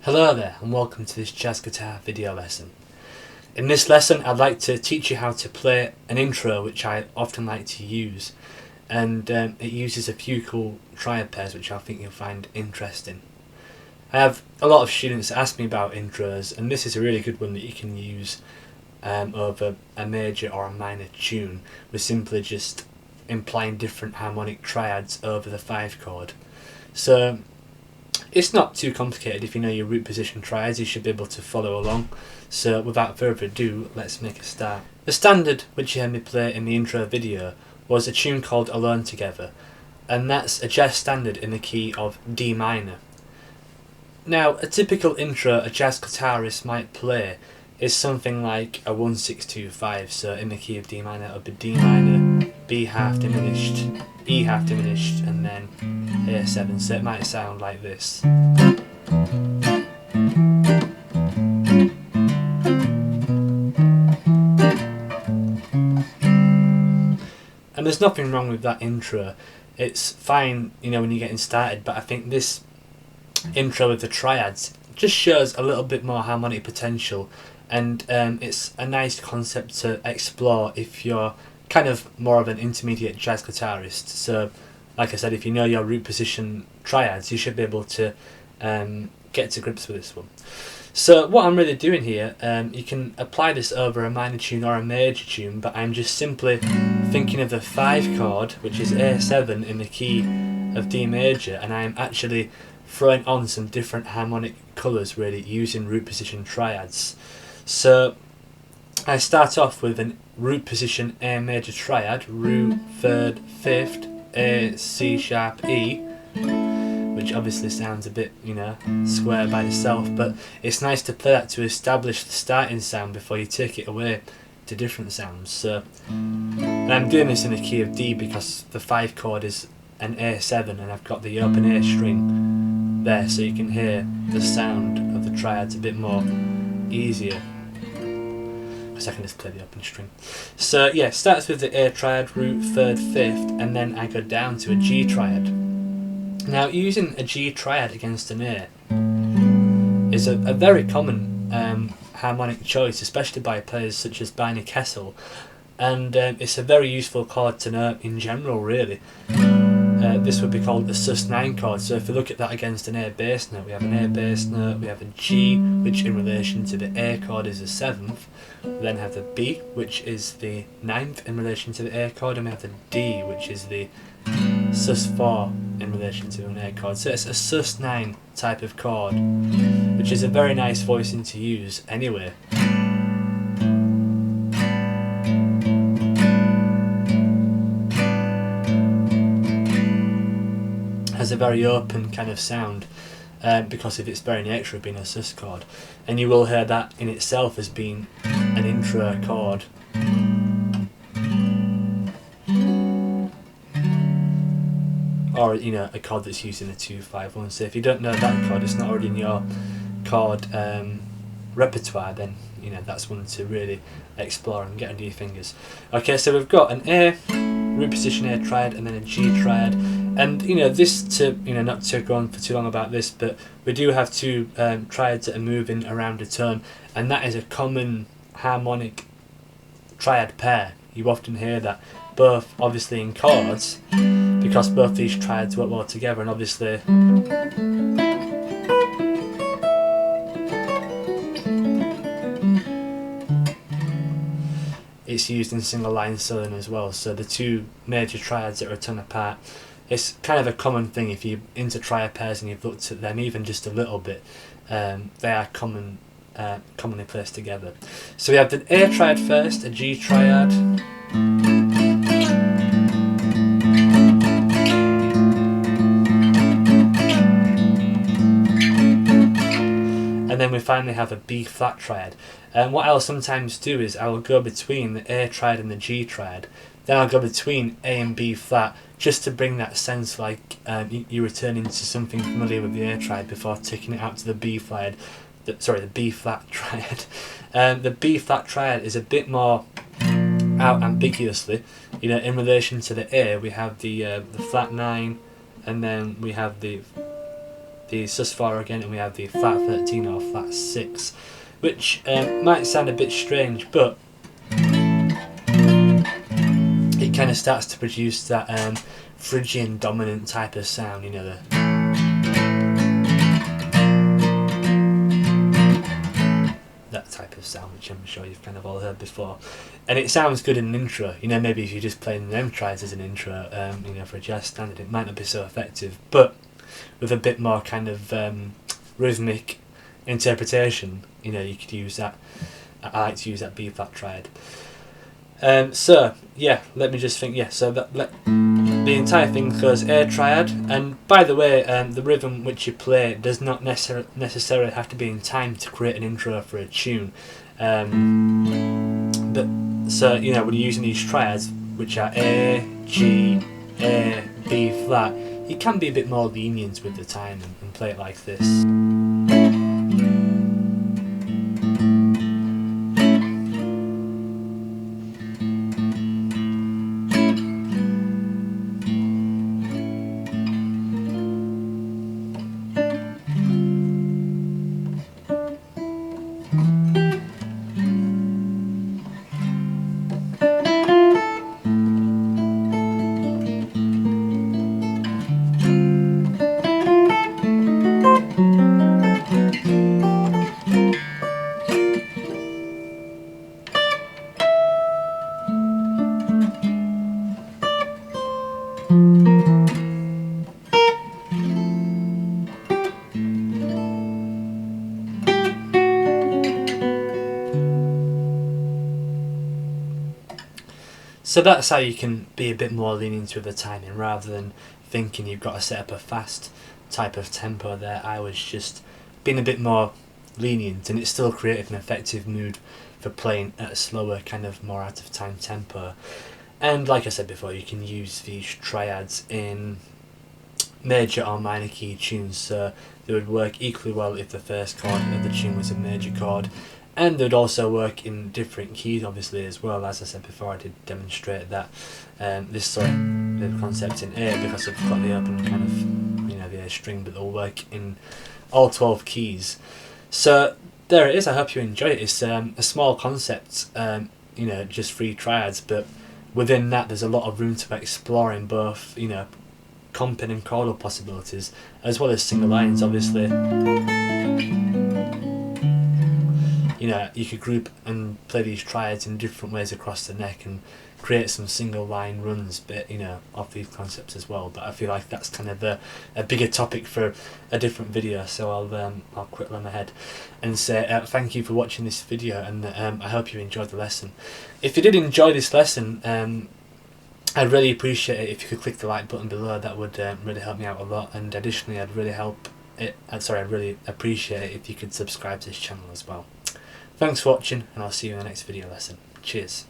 Hello there and welcome to this jazz guitar video lesson. In this lesson I'd like to teach you how to play an intro which I often like to use, and it uses a few cool triad pairs which I think you'll find interesting. I have a lot of students ask me about intros, and this is a really good one that you can use over a major or a minor tune with simply just implying different harmonic triads over the 5 chord. So it's not too complicated. If you know your root position triads, you should be able to follow along. So without further ado, let's make a start. The standard which you heard me play in the intro video was a tune called Alone Together, and that's a jazz standard in the key of D minor. Now, a typical intro a jazz guitarist might play is something like a 1-6-2-5, so in the key of D minor it would be D minor, B half diminished, E half diminished, and then A7, so it might sound like this. And there's nothing wrong with that intro. It's fine, you know, when you're getting started, but I think this intro with the triads just shows a little bit more harmonic potential, and it's a nice concept to explore if you're kind of more of an intermediate jazz guitarist. So like I said, if you know your root position triads, you should be able to get to grips with this one. So what I'm really doing here, you can apply this over a minor tune or a major tune, but I'm just simply thinking of the 5 chord, which is A7 in the key of D major, and I'm actually throwing on some different harmonic colours really using root position triads. So I start off with a root position A major triad, root, 3rd, 5th, A, C sharp, E, which obviously sounds a bit, you know, square by itself, but it's nice to play that to establish the starting sound before you take it away to different sounds. So, and I'm doing this in the key of D because the 5 chord is an A7 and I've got the open A string there, so you can hear the sound of the triads a bit more easier. I can just play the open string. So yeah, it starts with the A triad, root, 3rd, 5th, and then I go down to a G triad. Now, using a G triad against an A is a very common harmonic choice, especially by players such as Barney Kessel, and it's a very useful chord to know in general, really. This would be called a sus9 chord. So if you look at that against an A bass note, we have an A bass note, we have a G, which in relation to the A chord is the 7th, we then have the B, which is the 9th in relation to the A chord, and we have the D, which is the sus4 in relation to an A chord. So it's a sus9 type of chord, which is a very nice voicing to use anyway. Has a very open kind of sound because of its very nature of being a sus chord, and you will hear that in itself as being an intro chord. Or, you know, a chord that's used in a 2-5-1. So if you don't know that chord, it's not already in your chord repertoire, then you know that's one to really explore and get under your fingers. Okay, so we've got an A root position A triad and then a G triad, and you know this, to not to go on for too long about this, but we do have 2 triads that are moving around a tone, and that is a common harmonic triad pair. You often hear that both obviously in chords, because both these triads work well together, and obviously it's used in single line soloing as well. So the 2 major triads that are a ton apart, it's kind of a common thing if you're into triad pairs and you've looked at them even just a little bit. They are commonly placed together. So we have the A triad first, a G triad, and then we finally have a B flat triad. And what I'll sometimes do is I will go between the A triad and the G triad, then I'll go between A and B flat, just to bring that sense like you're returning to something familiar with the A triad before taking it out to the B flat. The B flat triad. The B flat triad is a bit more out ambiguously. You know, in relation to the A, we have the flat 9, and then we have the the sus4 again, and we have the flat 13 or flat 6, which might sound a bit strange, but it kind of starts to produce that Phrygian dominant type of sound, you know, that type of sound, which I'm sure you've kind of all heard before. And it sounds good in an intro, you know, maybe if you're just playing them triads as an intro, you know, for a jazz standard, it might not be so effective, but with a bit more kind of rhythmic interpretation, you know, you could use that. I like to use that B flat triad. So yeah, let me just think. Yeah, so the entire thing goes A triad, and by the way, the rhythm which you play does not necessarily have to be in time to create an intro for a tune. But so you know, when you're using these triads, which are A, G, A, B flat, you can be a bit more lenient with the time and play it like this. So that's how you can be a bit more lenient with the timing, rather than thinking you've got to set up a fast type of tempo there. I was just being a bit more lenient, and it still created an effective mood for playing at a slower, kind of more out of time tempo. And like I said before, you can use these triads in major or minor key tunes, so they would work equally well if the first chord of the tune was a major chord, and they'd also work in different keys obviously as well. As I said before, I did demonstrate that the concept in A, because I've got the open kind of, you know, the A string, but they'll work in all 12 keys. So there it is. I hope you enjoy it. It's a small concept, you know, just 3 triads, but within that there's a lot of room to explore in both, you know, comping and chordal possibilities, as well as single lines obviously. You know, you could group and play these triads in different ways across the neck and create some single line runs, but you know, of these concepts as well. But I feel like that's kind of a bigger topic for a different video, so I'll quit them ahead and say thank you for watching this video, and I hope you enjoyed the lesson. If you did enjoy this lesson, I'd really appreciate it if you could click the like button below. That would really help me out a lot, and additionally I'd really appreciate it if you could subscribe to this channel as well. Thanks for watching, and I'll see you in the next video lesson. Cheers.